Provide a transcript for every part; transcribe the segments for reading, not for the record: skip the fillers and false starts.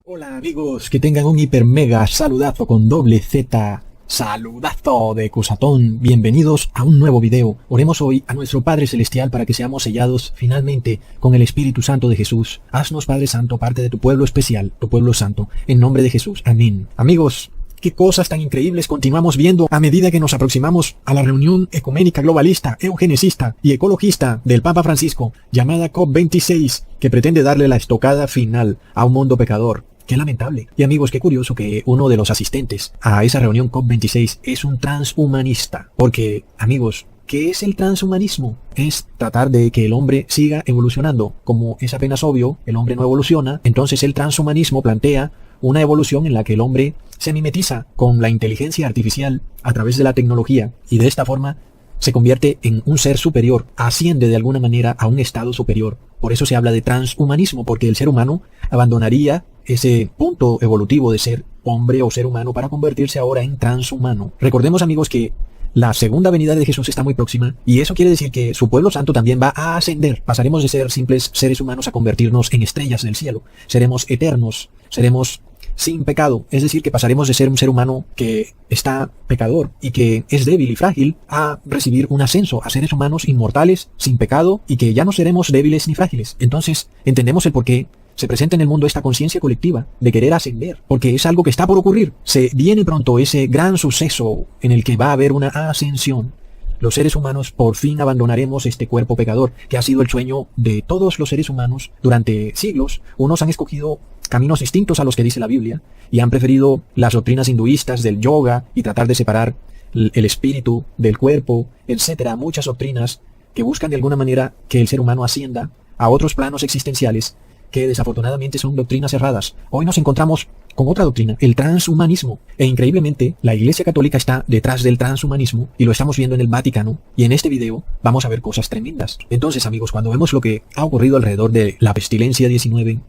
Hola amigos, que tengan un hiper mega saludazo con doble Z, saludazo de Cusatón. Bienvenidos a un nuevo video. Oremos hoy a nuestro Padre Celestial para que seamos sellados finalmente con el Espíritu Santo de Jesús. Haznos, Padre Santo, parte de tu pueblo especial, tu pueblo santo, en nombre de Jesús. Amén. Amigos, qué cosas tan increíbles continuamos viendo a medida que nos aproximamos a la reunión ecuménica globalista, eugenicista y ecologista del Papa Francisco, llamada COP26, que pretende darle la estocada final a un mundo pecador. Qué lamentable. Y amigos, qué curioso que uno de los asistentes a esa reunión COP26 es un transhumanista. Porque, amigos, ¿qué es el transhumanismo? Es tratar de que el hombre siga evolucionando. Como es apenas obvio, el hombre no evoluciona, entonces el transhumanismo plantea una evolución en la que el hombre se mimetiza con la inteligencia artificial a través de la tecnología y de esta forma se convierte en un ser superior, asciende de alguna manera a un estado superior. Por eso se habla de transhumanismo, porque el ser humano abandonaría ese punto evolutivo de ser hombre o ser humano para convertirse ahora en transhumano. Recordemos, amigos, que la segunda venida de Jesús está muy próxima y eso quiere decir que su pueblo santo también va a ascender. Pasaremos de ser simples seres humanos a convertirnos en estrellas del cielo. Seremos eternos, seremos sin pecado, es decir, que pasaremos de ser un ser humano que está pecador y que es débil y frágil a recibir un ascenso a seres humanos inmortales, sin pecado y que ya no seremos débiles ni frágiles. Entonces, entendemos el porqué se presenta en el mundo esta conciencia colectiva de querer ascender, porque es algo que está por ocurrir. Se viene pronto ese gran suceso en el que va a haber una ascensión. Los seres humanos por fin abandonaremos este cuerpo pecador, que ha sido el sueño de todos los seres humanos durante siglos. Unos han escogido caminos distintos a los que dice la Biblia y han preferido las doctrinas hinduistas del yoga y tratar de separar el espíritu del cuerpo, etcétera. Muchas doctrinas que buscan de alguna manera que el ser humano ascienda a otros planos existenciales que desafortunadamente son doctrinas erradas. Hoy nos encontramos con otra doctrina, el transhumanismo. E increíblemente, la Iglesia Católica está detrás del transhumanismo y lo estamos viendo en el Vaticano. Y en este video vamos a ver cosas tremendas. Entonces, amigos, cuando vemos lo que ha ocurrido alrededor de la pestilencia 19,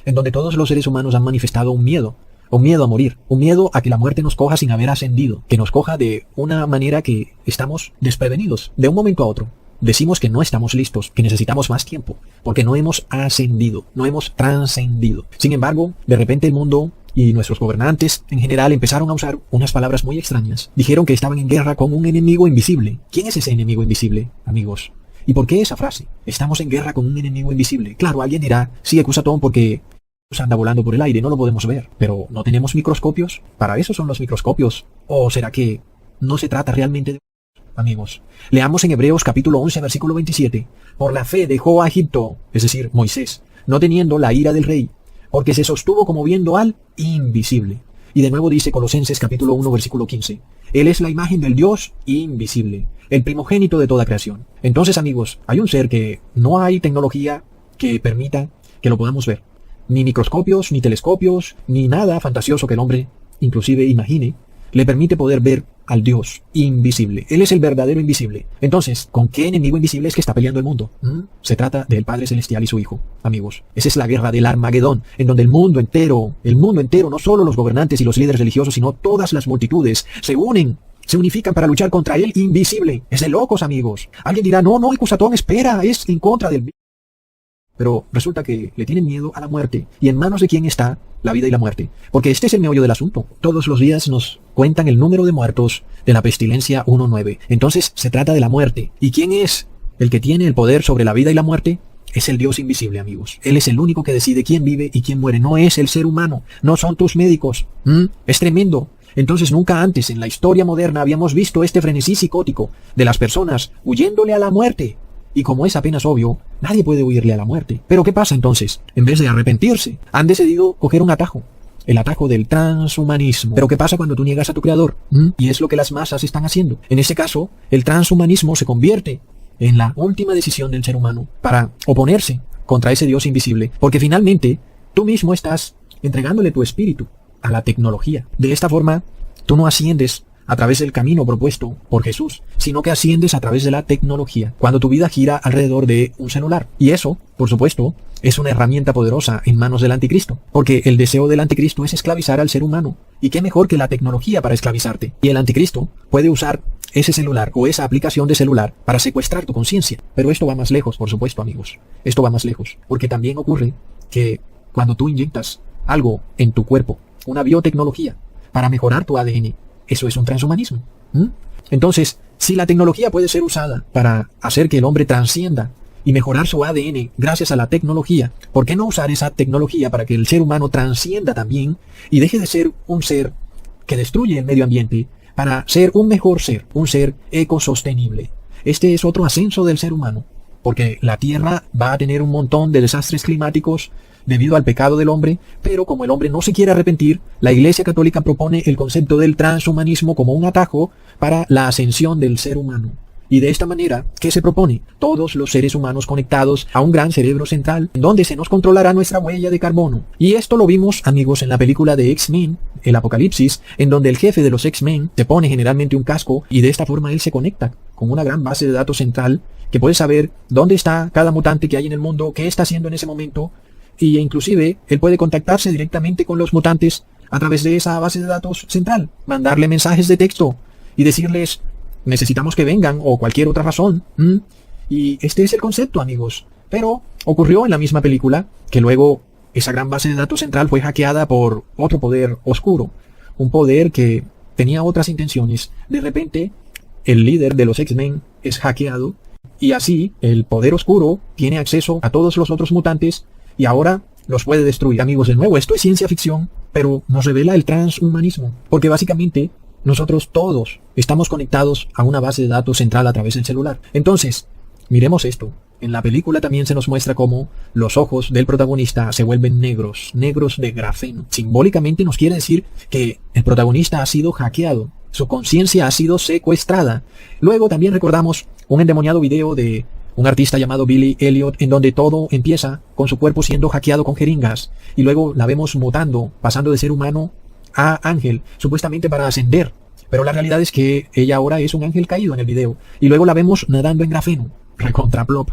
en donde todos los seres humanos han manifestado un miedo a morir, un miedo a que la muerte nos coja sin haber ascendido, que nos coja de una manera que estamos desprevenidos, de un momento a otro. Decimos que no estamos listos, que necesitamos más tiempo, porque no hemos ascendido, no hemos trascendido. Sin embargo, de repente el mundo y nuestros gobernantes en general empezaron a usar unas palabras muy extrañas. Dijeron que estaban en guerra con un enemigo invisible. ¿Quién es ese enemigo invisible, amigos? ¿Y por qué esa frase? Estamos en guerra con un enemigo invisible. Claro, alguien dirá, sí, Cusatón, porque anda volando por el aire, no lo podemos ver. Pero ¿no tenemos microscopios? Para eso son los microscopios. ¿O será que no se trata realmente de... Amigos, leamos en Hebreos capítulo 11, versículo 27. Por la fe dejó a Egipto, es decir, Moisés, no teniendo la ira del rey, porque se sostuvo como viendo al invisible. Y de nuevo dice Colosenses capítulo 1, versículo 15. Él es la imagen del Dios invisible, el primogénito de toda creación. Entonces, amigos, hay un ser que no hay tecnología que permita que lo podamos ver. Ni microscopios, ni telescopios, ni nada fantasioso que el hombre inclusive imagine, le permite poder ver al Dios invisible. Él es el verdadero invisible. Entonces, ¿con qué enemigo invisible es que está peleando el mundo? Se trata del Padre Celestial y su Hijo, amigos. Esa es la guerra del Armagedón, en donde el mundo entero, no solo los gobernantes y los líderes religiosos, sino todas las multitudes, se unifican para luchar contra el invisible. Es de locos, amigos. Alguien dirá, no, Cusatón, espera, es en contra del... Pero resulta que le tienen miedo a la muerte. ¿Y en manos de quién está la vida y la muerte? Porque este es el meollo del asunto. Todos los días nos cuentan el número de muertos de la pestilencia 1.9. Entonces se trata de la muerte. ¿Y quién es el que tiene el poder sobre la vida y la muerte? Es el Dios invisible, amigos. Él es el único que decide quién vive y quién muere. No es el ser humano. No son tus médicos. Es tremendo. Entonces nunca antes en la historia moderna habíamos visto este frenesí psicótico de las personas huyéndole a la muerte. Y como es apenas obvio, nadie puede huirle a la muerte. Pero ¿qué pasa entonces? En vez de arrepentirse, han decidido coger un atajo. El atajo del transhumanismo. Pero ¿qué pasa cuando tú niegas a tu creador? Y es lo que las masas están haciendo. En este caso, el transhumanismo se convierte en la última decisión del ser humano para oponerse contra ese Dios invisible. Porque finalmente, tú mismo estás entregándole tu espíritu a la tecnología. De esta forma, tú no asciendes a través del camino propuesto por Jesús, sino que asciendes a través de la tecnología, cuando tu vida gira alrededor de un celular. Y eso, por supuesto, es una herramienta poderosa en manos del anticristo, porque el deseo del anticristo es esclavizar al ser humano. ¿Y qué mejor que la tecnología para esclavizarte? Y el anticristo puede usar ese celular o esa aplicación de celular para secuestrar tu conciencia. Pero esto va más lejos, por supuesto, amigos. Esto va más lejos, porque también ocurre que cuando tú inyectas algo en tu cuerpo, una biotecnología, para mejorar tu ADN. Eso es un transhumanismo. Entonces, si la tecnología puede ser usada para hacer que el hombre trascienda y mejorar su ADN gracias a la tecnología, ¿por qué no usar esa tecnología para que el ser humano trascienda también y deje de ser un ser que destruye el medio ambiente para ser un mejor ser, un ser ecosostenible? Este es otro ascenso del ser humano, porque la Tierra va a tener un montón de desastres climáticos debido al pecado del hombre, pero como el hombre no se quiere arrepentir, la Iglesia Católica propone el concepto del transhumanismo como un atajo para la ascensión del ser humano. Y de esta manera, ¿qué se propone? Todos los seres humanos conectados a un gran cerebro central, donde se nos controlará nuestra huella de carbono. Y esto lo vimos, amigos, en la película de X-Men, el Apocalipsis, en donde el jefe de los X-Men te pone generalmente un casco y de esta forma él se conecta con una gran base de datos central que puede saber dónde está cada mutante que hay en el mundo, qué está haciendo en ese momento, y inclusive él puede contactarse directamente con los mutantes a través de esa base de datos central, mandarle mensajes de texto y decirles: necesitamos que vengan, o cualquier otra razón. Y este es el concepto, amigos. Pero ocurrió en la misma película que luego esa gran base de datos central fue hackeada por otro poder oscuro. Un poder que tenía otras intenciones. De repente, el líder de los X-Men es hackeado. Y así, el poder oscuro tiene acceso a todos los otros mutantes y ahora los puede destruir. Amigos, de nuevo, esto es ciencia ficción, pero nos revela el transhumanismo. Porque básicamente nosotros todos estamos conectados a una base de datos central a través del celular. Entonces, miremos esto. En la película también se nos muestra cómo los ojos del protagonista se vuelven negros, negros de grafeno. Simbólicamente nos quiere decir que el protagonista ha sido hackeado, su conciencia ha sido secuestrada. Luego también recordamos un endemoniado video de un artista llamado Billy Elliot, en donde todo empieza con su cuerpo siendo hackeado con jeringas, y luego la vemos mutando, pasando de ser humano a ángel, supuestamente para ascender, pero la realidad es que ella ahora es un ángel caído en el video, y luego la vemos nadando en grafeno, recontra plop.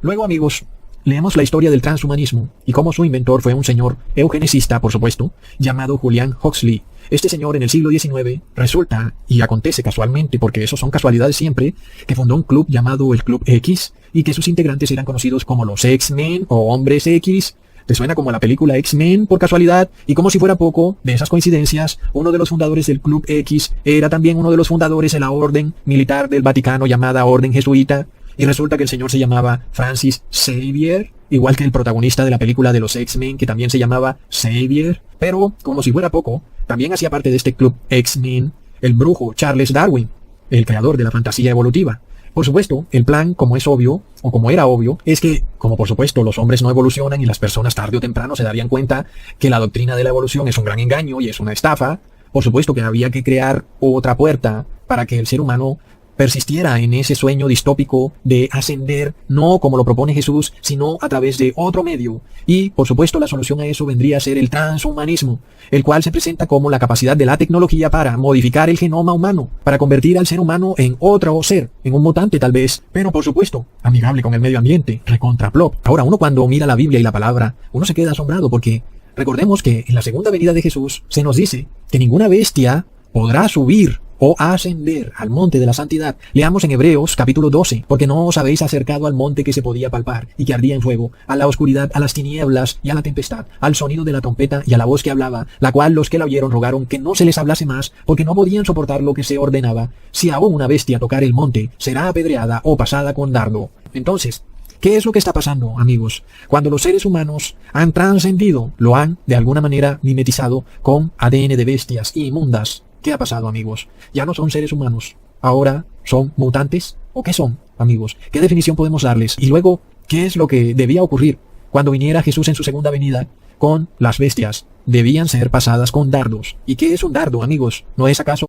Luego, amigos, leemos la historia del transhumanismo, y cómo su inventor fue un señor eugenicista, por supuesto, llamado Julian Huxley. Este señor en el siglo XIX resulta, y acontece casualmente, porque eso son casualidades siempre, que fundó un club llamado el Club X, y que sus integrantes eran conocidos como los X-Men o Hombres X. ¿Te suena como la película X-Men por casualidad? Y como si fuera poco de esas coincidencias, uno de los fundadores del Club X era también uno de los fundadores de la orden militar del Vaticano llamada Orden Jesuita, y resulta que el señor se llamaba Francis Xavier, igual que el protagonista de la película de los X-Men, que también se llamaba Xavier. Pero, como si fuera poco, también hacía parte de este Club X-Men el brujo Charles Darwin, el creador de la fantasía evolutiva. Por supuesto, el plan, como es obvio, o como era obvio, es que, como por supuesto los hombres no evolucionan y las personas tarde o temprano se darían cuenta que la doctrina de la evolución es un gran engaño y es una estafa, por supuesto que había que crear otra puerta para que el ser humano persistiera en ese sueño distópico de ascender, no como lo propone Jesús, sino a través de otro medio. Y, por supuesto, la solución a eso vendría a ser el transhumanismo, el cual se presenta como la capacidad de la tecnología para modificar el genoma humano, para convertir al ser humano en otro ser, en un mutante tal vez, pero por supuesto, amigable con el medio ambiente, recontra plop. Ahora, uno cuando mira la Biblia y la palabra, uno se queda asombrado porque recordemos que en la segunda venida de Jesús se nos dice que ninguna bestia podrá subir o ascender al monte de la santidad. Leamos en Hebreos capítulo 12, porque no os habéis acercado al monte que se podía palpar y que ardía en fuego, a la oscuridad, a las tinieblas y a la tempestad, al sonido de la trompeta y a la voz que hablaba, la cual los que la oyeron rogaron que no se les hablase más, porque no podían soportar lo que se ordenaba. Si aún una bestia tocar el monte, será apedreada o pasada con dardo. Entonces, ¿qué es lo que está pasando, amigos? Cuando los seres humanos han trascendido, lo han, de alguna manera, mimetizado con ADN de bestias inmundas. ¿Qué ha pasado, amigos? Ya no son seres humanos. ¿Ahora son mutantes? ¿O qué son, amigos? ¿Qué definición podemos darles? Y luego, ¿qué es lo que debía ocurrir cuando viniera Jesús en su segunda venida con las bestias? Debían ser pasadas con dardos. ¿Y qué es un dardo, amigos? ¿No es acaso?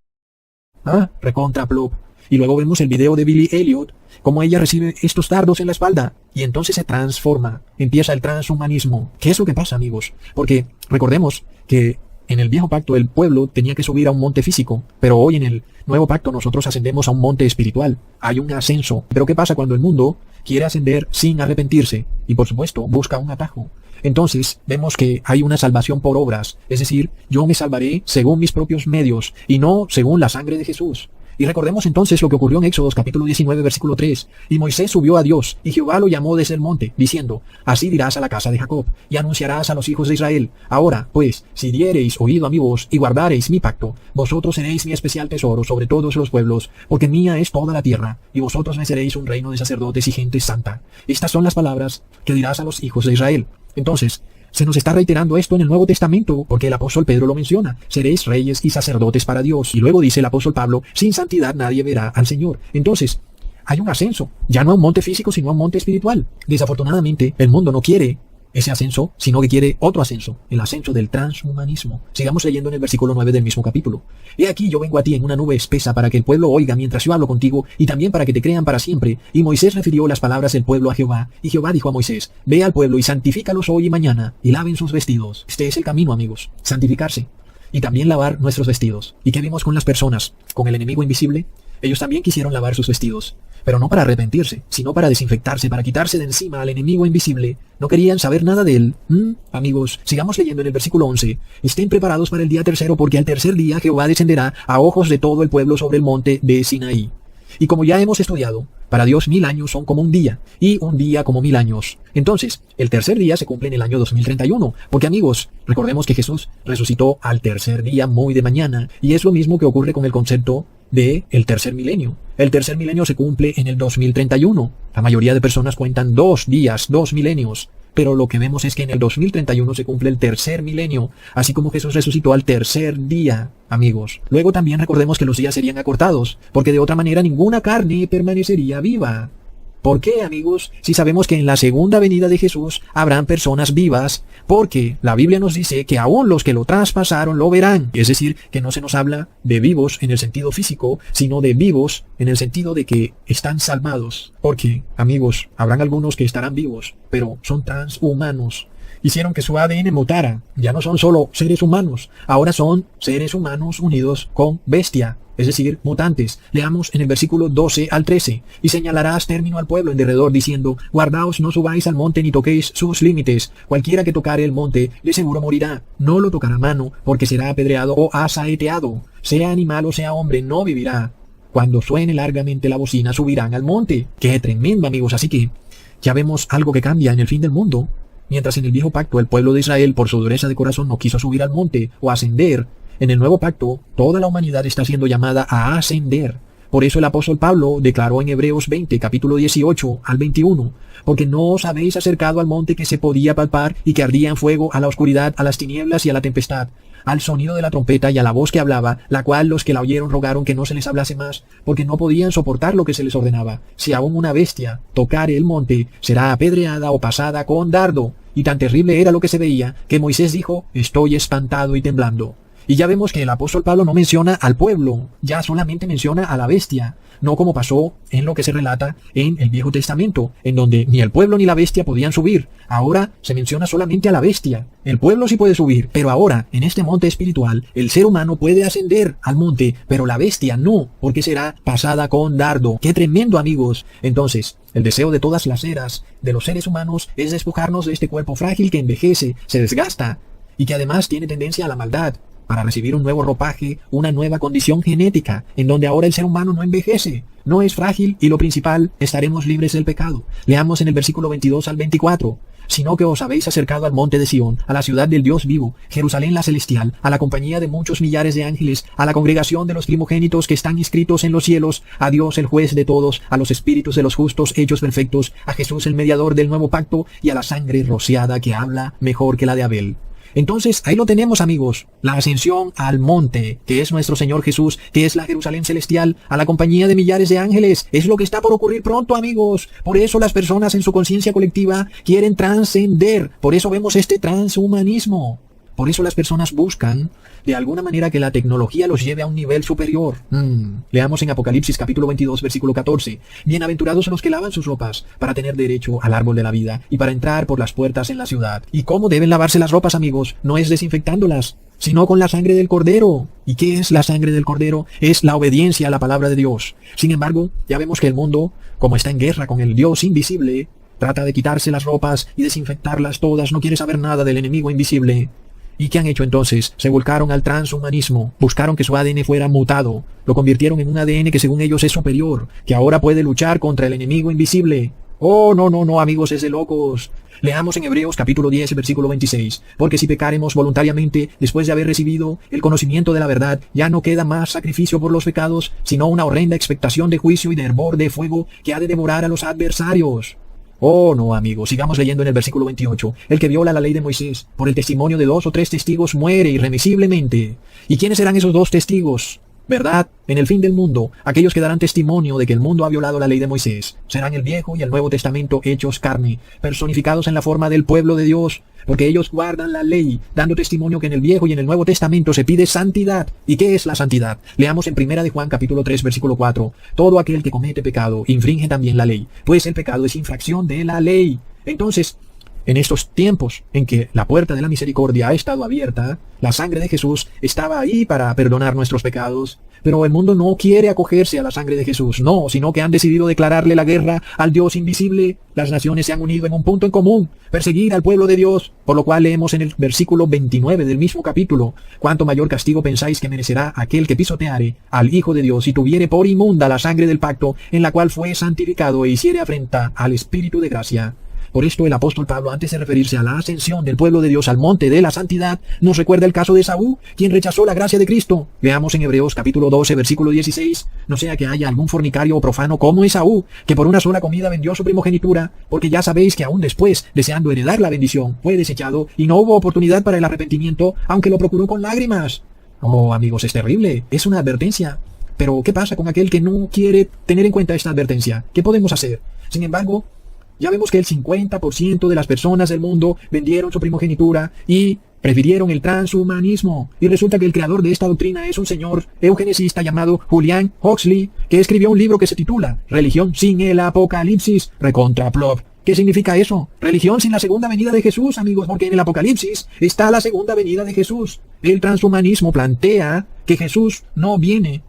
Recontra plop. Y luego vemos el video de Billy Elliot, cómo ella recibe estos dardos en la espalda. Y entonces se transforma. Empieza el transhumanismo. ¿Qué es lo que pasa, amigos? Porque recordemos que en el viejo pacto el pueblo tenía que subir a un monte físico, pero hoy en el nuevo pacto nosotros ascendemos a un monte espiritual. Hay un ascenso. Pero ¿qué pasa cuando el mundo quiere ascender sin arrepentirse? Y por supuesto busca un atajo. Entonces vemos que hay una salvación por obras. Es decir, yo me salvaré según mis propios medios y no según la sangre de Jesús. Y recordemos entonces lo que ocurrió en Éxodos capítulo 19 versículo 3. Y Moisés subió a Dios, y Jehová lo llamó desde el monte, diciendo, así dirás a la casa de Jacob, y anunciarás a los hijos de Israel. Ahora, pues, si diereis oído a mi voz, y guardareis mi pacto, vosotros seréis mi especial tesoro sobre todos los pueblos, porque mía es toda la tierra, y vosotros me seréis un reino de sacerdotes y gente santa. Estas son las palabras que dirás a los hijos de Israel. Entonces, se nos está reiterando esto en el Nuevo Testamento, porque el apóstol Pedro lo menciona. Seréis reyes y sacerdotes para Dios. Y luego dice el apóstol Pablo, sin santidad nadie verá al Señor. Entonces, hay un ascenso, ya no a un monte físico, sino a un monte espiritual. Desafortunadamente, el mundo no quiere ese ascenso, sino que quiere otro ascenso, el ascenso del transhumanismo. Sigamos leyendo en el versículo 9 del mismo capítulo. He aquí yo vengo a ti en una nube espesa para que el pueblo oiga mientras yo hablo contigo, y también para que te crean para siempre. Y Moisés refirió las palabras del pueblo a Jehová, y Jehová dijo a Moisés, ve al pueblo y santifícalos hoy y mañana, y laven sus vestidos. Este es el camino, amigos, santificarse, y también lavar nuestros vestidos. ¿Y qué vimos con las personas? Con el enemigo invisible. Ellos también quisieron lavar sus vestidos, pero no para arrepentirse, sino para desinfectarse, para quitarse de encima al enemigo invisible. No querían saber nada de él. Amigos, sigamos leyendo en el versículo 11. Estén preparados para el día tercero, porque al tercer día Jehová descenderá a ojos de todo el pueblo sobre el monte de Sinaí. Y como ya hemos estudiado, para Dios 1000 años son como un día, y un día como 1000 años. Entonces, el tercer día se cumple en el año 2031, porque amigos, recordemos que Jesús resucitó al tercer día muy de mañana, y es lo mismo que ocurre con el concepto de el tercer milenio. El tercer milenio se cumple en el 2031. La mayoría de personas cuentan 2 días, 2 milenios. Pero lo que vemos es que en el 2031 se cumple el tercer milenio, así como Jesús resucitó al tercer día, amigos. Luego también recordemos que los días serían acortados, porque de otra manera ninguna carne permanecería viva. ¿Por qué, amigos? Si sabemos que en la segunda venida de Jesús habrán personas vivas, porque la Biblia nos dice que aún los que lo traspasaron lo verán. Es decir, que no se nos habla de vivos en el sentido físico, sino de vivos en el sentido de que están salvados. Porque, amigos, habrán algunos que estarán vivos, pero son transhumanos. Hicieron que su ADN mutara. Ya no son solo seres humanos, ahora son seres humanos unidos con bestia, es decir, mutantes. Leamos en el versículo 12 al 13. Y señalarás término al pueblo en derredor, diciendo, guardaos, no subáis al monte ni toquéis sus límites. Cualquiera que tocare el monte, de seguro morirá. No lo tocará mano, porque será apedreado o asaeteado. Sea animal o sea hombre, no vivirá. Cuando suene largamente la bocina, subirán al monte. ¡Qué tremendo, amigos! Así que ya vemos algo que cambia en el fin del mundo. Mientras en el viejo pacto el pueblo de Israel por su dureza de corazón no quiso subir al monte o ascender, en el nuevo pacto toda la humanidad está siendo llamada a ascender. Por eso el apóstol Pablo declaró en Hebreos 20, capítulo 18 al 21, porque no os habéis acercado al monte que se podía palpar y que ardía en fuego, a la oscuridad, a las tinieblas y a la tempestad, al sonido de la trompeta y a la voz que hablaba, la cual los que la oyeron rogaron que no se les hablase más, porque no podían soportar lo que se les ordenaba. Si aún una bestia tocare el monte, será apedreada o pasada con dardo. Y tan terrible era lo que se veía, que Moisés dijo, estoy espantado y temblando. Y ya vemos que el apóstol Pablo no menciona al pueblo, ya solamente menciona a la bestia, no como pasó en lo que se relata en el Viejo Testamento, en donde ni el pueblo ni la bestia podían subir. Ahora se menciona solamente a la bestia. El pueblo sí puede subir, pero ahora, en este monte espiritual, el ser humano puede ascender al monte, pero la bestia no, porque será pasada con dardo. ¡Qué tremendo, amigos! Entonces, el deseo de todas las eras de los seres humanos es despojarnos de este cuerpo frágil que envejece, se desgasta, y que además tiene tendencia a la maldad, para recibir un nuevo ropaje, una nueva condición genética, en donde ahora el ser humano no envejece, no es frágil y lo principal, estaremos libres del pecado. Leamos en el versículo 22 al 24. Sino que os habéis acercado al monte de Sión, a la ciudad del Dios vivo, Jerusalén la celestial, a la compañía de muchos millares de ángeles, a la congregación de los primogénitos que están inscritos en los cielos, a Dios el juez de todos, a los espíritus de los justos hechos perfectos, a Jesús el mediador del nuevo pacto, y a la sangre rociada que habla mejor que la de Abel. Entonces, ahí lo tenemos, amigos, la ascensión al monte, que es nuestro Señor Jesús, que es la Jerusalén celestial, a la compañía de millares de ángeles, es lo que está por ocurrir pronto, amigos. Por eso las personas en su conciencia colectiva quieren trascender, por eso vemos este transhumanismo. Por eso las personas buscan, de alguna manera, que la tecnología los lleve a un nivel superior. Leamos en Apocalipsis capítulo 22, versículo 14. Bienaventurados son los que lavan sus ropas, para tener derecho al árbol de la vida, y para entrar por las puertas en la ciudad. ¿Y cómo deben lavarse las ropas, amigos? No es desinfectándolas, sino con la sangre del Cordero. ¿Y qué es la sangre del Cordero? Es la obediencia a la palabra de Dios. Sin embargo, ya vemos que el mundo, como está en guerra con el Dios invisible, trata de quitarse las ropas y desinfectarlas todas, no quiere saber nada del enemigo invisible. ¿Y qué han hecho entonces? Se volcaron al transhumanismo, buscaron que su ADN fuera mutado, lo convirtieron en un ADN que según ellos es superior, que ahora puede luchar contra el enemigo invisible. Oh, no, no, no, amigos, es de locos. Leamos en Hebreos capítulo 10, versículo 26. Porque si pecaremos voluntariamente después de haber recibido el conocimiento de la verdad, ya no queda más sacrificio por los pecados, sino una horrenda expectación de juicio y de hervor de fuego que ha de devorar a los adversarios. Oh, no, amigos, sigamos leyendo en el versículo 28. El que viola la ley de Moisés, por el testimonio de 2 o 3 testigos, muere irremisiblemente. ¿Y quiénes serán esos 2 testigos? ¿Verdad? En el fin del mundo, aquellos que darán testimonio de que el mundo ha violado la ley de Moisés serán el Viejo y el Nuevo Testamento hechos carne, personificados en la forma del pueblo de Dios, porque ellos guardan la ley, dando testimonio que en el Viejo y en el Nuevo Testamento se pide santidad. ¿Y qué es la santidad? Leamos en 1 de Juan capítulo 3, versículo 4. Todo aquel que comete pecado infringe también la ley, pues el pecado es infracción de la ley. Entonces, en estos tiempos en que la puerta de la misericordia ha estado abierta, la sangre de Jesús estaba ahí para perdonar nuestros pecados, pero el mundo no quiere acogerse a la sangre de Jesús, no, sino que han decidido declararle la guerra al Dios invisible. Las naciones se han unido en un punto en común, perseguir al pueblo de Dios, por lo cual leemos en el versículo 29 del mismo capítulo: ¿cuánto mayor castigo pensáis que merecerá aquel que pisoteare al Hijo de Dios y tuviere por inmunda la sangre del pacto en la cual fue santificado e hiciere afrenta al Espíritu de gracia? Por esto el apóstol Pablo, antes de referirse a la ascensión del pueblo de Dios al monte de la santidad, nos recuerda el caso de Esaú, quien rechazó la gracia de Cristo. Veamos en Hebreos capítulo 12, versículo 16. No sea que haya algún fornicario o profano como Esaú, que por una sola comida vendió su primogenitura, porque ya sabéis que aún después, deseando heredar la bendición, fue desechado y no hubo oportunidad para el arrepentimiento, aunque lo procuró con lágrimas. Oh, amigos, es terrible. Es una advertencia. Pero, ¿qué pasa con aquel que no quiere tener en cuenta esta advertencia? ¿Qué podemos hacer? Sin embargo, ya vemos que el 50% de las personas del mundo vendieron su primogenitura y prefirieron el transhumanismo. Y resulta que el creador de esta doctrina es un señor eugenesista llamado Julian Huxley, que escribió un libro que se titula Religión sin el Apocalipsis, recontra plop. ¿Qué significa eso? Religión sin la segunda venida de Jesús, amigos, porque en el Apocalipsis está la segunda venida de Jesús. El transhumanismo plantea que Jesús no viene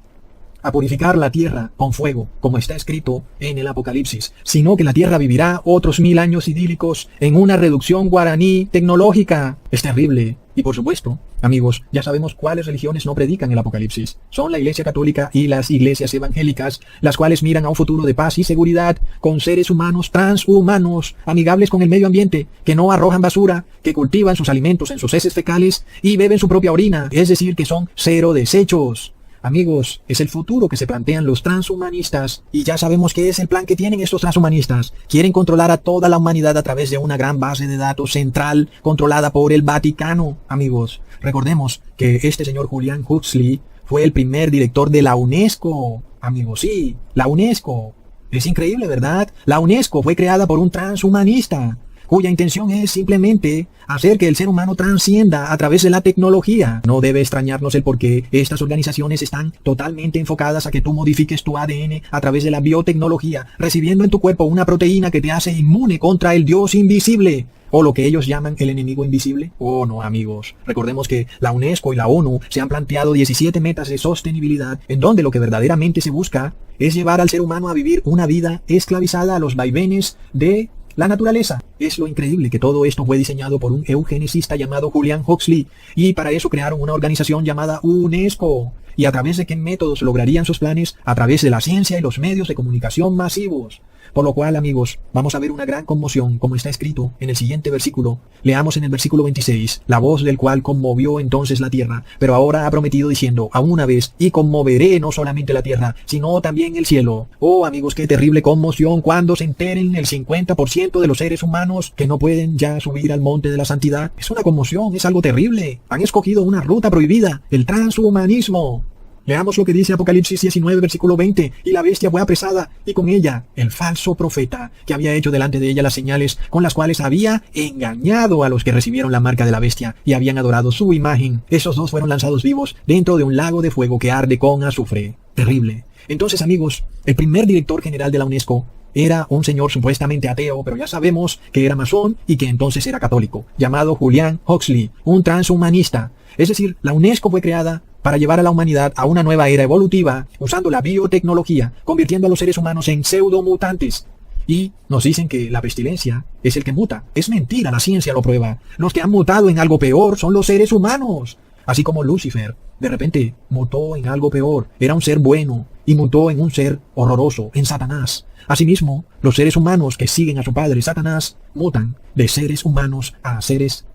a purificar la tierra con fuego, como está escrito en el Apocalipsis, sino que la tierra vivirá otros 1000 años idílicos en una reducción guaraní tecnológica. Es terrible. Y por supuesto, amigos, ya sabemos cuáles religiones no predican el Apocalipsis. Son la Iglesia Católica y las iglesias evangélicas, las cuales miran a un futuro de paz y seguridad, con seres humanos transhumanos, amigables con el medio ambiente, que no arrojan basura, que cultivan sus alimentos en sus heces fecales y beben su propia orina, es decir, que son cero desechos. Amigos, es el futuro que se plantean los transhumanistas, y ya sabemos qué es el plan que tienen estos transhumanistas. Quieren controlar a toda la humanidad a través de una gran base de datos central controlada por el Vaticano. Amigos, recordemos que este señor Julian Huxley fue el primer director de la UNESCO. Amigos, sí, la UNESCO. Es increíble, ¿verdad? La UNESCO fue creada por un transhumanista, cuya intención es simplemente hacer que el ser humano trascienda a través de la tecnología. No debe extrañarnos el por qué estas organizaciones están totalmente enfocadas a que tú modifiques tu ADN a través de la biotecnología, recibiendo en tu cuerpo una proteína que te hace inmune contra el Dios invisible, o lo que ellos llaman el enemigo invisible. Oh, no, amigos. Recordemos que la UNESCO y la ONU se han planteado 17 metas de sostenibilidad, en donde lo que verdaderamente se busca es llevar al ser humano a vivir una vida esclavizada a los vaivenes de la naturaleza. Es lo increíble que todo esto fue diseñado por un eugenicista llamado Julian Huxley, y para eso crearon una organización llamada UNESCO. ¿Y a través de qué métodos lograrían sus planes? A través de la ciencia y los medios de comunicación masivos. Por lo cual, amigos, vamos a ver una gran conmoción, como está escrito en el siguiente versículo. Leamos en el versículo 26, la voz del cual conmovió entonces la tierra, pero ahora ha prometido diciendo, aún una vez, y conmoveré no solamente la tierra, sino también el cielo. Oh, amigos, qué terrible conmoción cuando se enteren el 50% de los seres humanos que no pueden ya subir al monte de la santidad. Es una conmoción, es algo terrible. Han escogido una ruta prohibida, el transhumanismo. Leamos lo que dice Apocalipsis 19, versículo 20. Y la bestia fue apresada, y con ella el falso profeta, que había hecho delante de ella las señales con las cuales había engañado a los que recibieron la marca de la bestia y habían adorado su imagen. Esos dos fueron lanzados vivos dentro de un lago de fuego que arde con azufre. Terrible. Entonces, amigos, el primer director general de la UNESCO era un señor supuestamente ateo, pero ya sabemos que era masón y que entonces era católico, llamado Julian Huxley, un transhumanista. Es decir, la UNESCO fue creada para llevar a la humanidad a una nueva era evolutiva, usando la biotecnología, convirtiendo a los seres humanos en pseudomutantes. Y nos dicen que la pestilencia es el que muta. Es mentira, la ciencia lo prueba. Los que han mutado en algo peor son los seres humanos. Así como Lucifer, de repente, mutó en algo peor. Era un ser bueno y mutó en un ser horroroso, en Satanás. Asimismo, los seres humanos que siguen a su padre Satanás mutan de seres humanos a seres,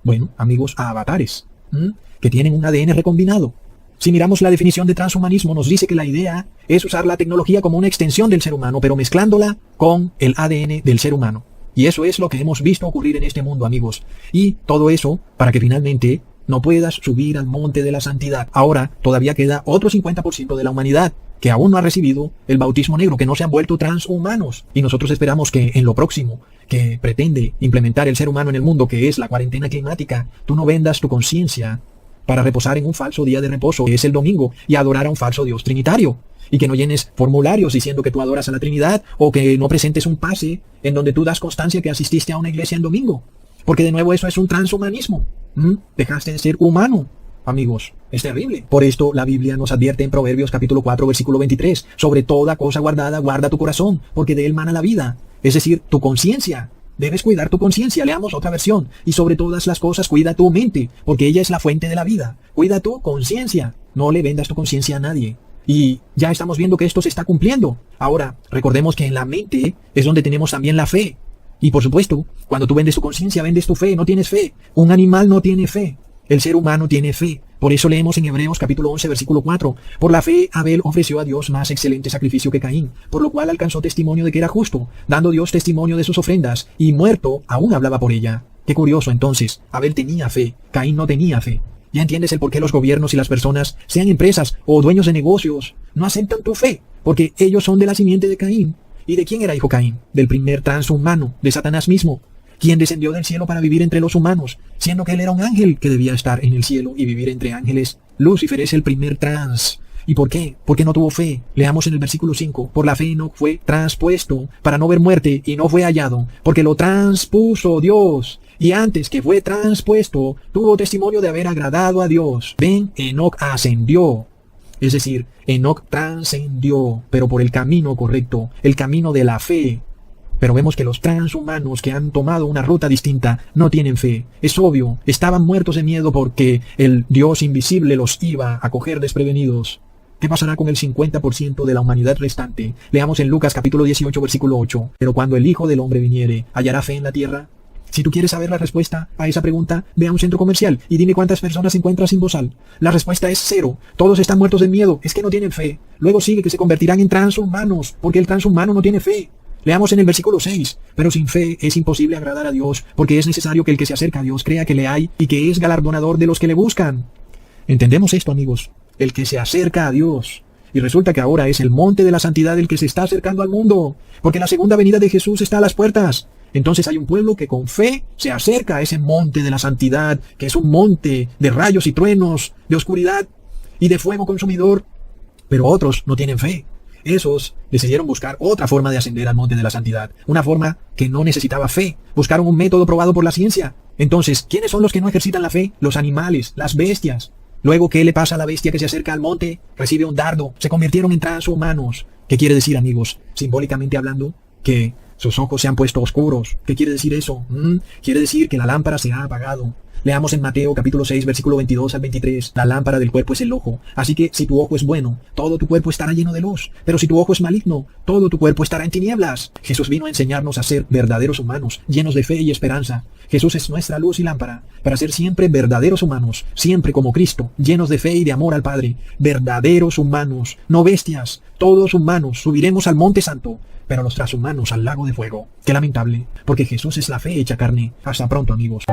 bueno, amigos, a avatares, que tienen un ADN recombinado. Si miramos la definición de transhumanismo, nos dice que la idea es usar la tecnología como una extensión del ser humano, pero mezclándola con el ADN del ser humano. Y eso es lo que hemos visto ocurrir en este mundo, amigos. Y todo eso para que finalmente no puedas subir al monte de la santidad. Ahora, todavía queda otro 50% de la humanidad que aún no ha recibido el bautismo negro, que no se han vuelto transhumanos. Y nosotros esperamos que en lo próximo que pretende implementar el ser humano en el mundo, que es la cuarentena climática, tú no vendas tu conciencia para reposar en un falso día de reposo, que es el domingo, y adorar a un falso Dios trinitario. Y que no llenes formularios diciendo que tú adoras a la Trinidad, o que no presentes un pase en donde tú das constancia que asististe a una iglesia el domingo. Porque de nuevo eso es un transhumanismo. Dejaste de ser humano, amigos. Es terrible. Por esto la Biblia nos advierte en Proverbios capítulo 4, versículo 23, sobre toda cosa guardada, guarda tu corazón, porque de él mana la vida. Es decir, tu conciencia. Debes cuidar tu conciencia. Leamos otra versión. Y sobre todas las cosas cuida tu mente, porque ella es la fuente de la vida. Cuida tu conciencia. No le vendas tu conciencia a nadie. Y ya estamos viendo que esto se está cumpliendo. Ahora, recordemos que en la mente es donde tenemos también la fe. Y por supuesto, cuando tú vendes tu conciencia, vendes tu fe, no tienes fe. Un animal no tiene fe. El ser humano tiene fe. Por eso leemos en Hebreos capítulo 11, versículo 4. Por la fe, Abel ofreció a Dios más excelente sacrificio que Caín, por lo cual alcanzó testimonio de que era justo, dando Dios testimonio de sus ofrendas, y muerto aún hablaba por ella. Qué curioso entonces. Abel tenía fe, Caín no tenía fe. Ya entiendes el por qué los gobiernos y las personas, sean empresas o dueños de negocios, no aceptan tu fe, porque ellos son de la simiente de Caín. ¿Y de quién era hijo Caín? Del primer transhumano, de Satanás mismo, quien descendió del cielo para vivir entre los humanos, siendo que él era un ángel que debía estar en el cielo y vivir entre ángeles. Lucifer es el primer trans. ¿Y por qué? Porque no tuvo fe. Leamos en el versículo 5. Por la fe no fue transpuesto para no ver muerte y no fue hallado, porque lo transpuso Dios. Y antes que fue transpuesto, tuvo testimonio de haber agradado a Dios. Ven, Enoc ascendió. Es decir, Enoc trascendió, pero por el camino correcto, el camino de la fe. Pero vemos que los transhumanos que han tomado una ruta distinta no tienen fe. Es obvio, estaban muertos de miedo porque el Dios invisible los iba a coger desprevenidos. ¿Qué pasará con el 50% de la humanidad restante? Leamos en Lucas capítulo 18, versículo 8. Pero cuando el Hijo del Hombre viniere, ¿hallará fe en la tierra? Si tú quieres saber la respuesta a esa pregunta, ve a un centro comercial y dime cuántas personas encuentras sin bozal. La respuesta es 0. Todos están muertos de miedo. Es que no tienen fe. Luego sigue que se convertirán en transhumanos, porque el transhumano no tiene fe. Leamos en el versículo 6. Pero sin fe es imposible agradar a Dios, porque es necesario que el que se acerca a Dios crea que le hay y que es galardonador de los que le buscan. ¿Entendemos esto, amigos? El que se acerca a Dios. Y resulta que ahora es el monte de la santidad el que se está acercando al mundo, porque la segunda venida de Jesús está a las puertas. Entonces hay un pueblo que con fe se acerca a ese monte de la santidad, que es un monte de rayos y truenos, de oscuridad y de fuego consumidor. Pero otros no tienen fe. Esos decidieron buscar otra forma de ascender al monte de la santidad, una forma que no necesitaba fe. Buscaron un método probado por la ciencia. Entonces, ¿quiénes son los que no ejercitan la fe? Los animales, las bestias. Luego, ¿qué le pasa a la bestia que se acerca al monte? Recibe un dardo. Se convirtieron en transhumanos. ¿Qué quiere decir, amigos? Simbólicamente hablando, que sus ojos se han puesto oscuros. ¿Qué quiere decir eso? Quiere decir que la lámpara se ha apagado. Leamos en Mateo capítulo 6, versículo 22 al 23. La lámpara del cuerpo es el ojo. Así que si tu ojo es bueno, todo tu cuerpo estará lleno de luz. Pero si tu ojo es maligno, todo tu cuerpo estará en tinieblas. Jesús vino a enseñarnos a ser verdaderos humanos, llenos de fe y esperanza. Jesús es nuestra luz y lámpara, para ser siempre verdaderos humanos, siempre como Cristo, llenos de fe y de amor al Padre. Verdaderos humanos, no bestias, todos humanos. Subiremos al monte santo, pero los transhumanos al lago de fuego. Qué lamentable, porque Jesús es la fe hecha carne. Hasta pronto, amigos.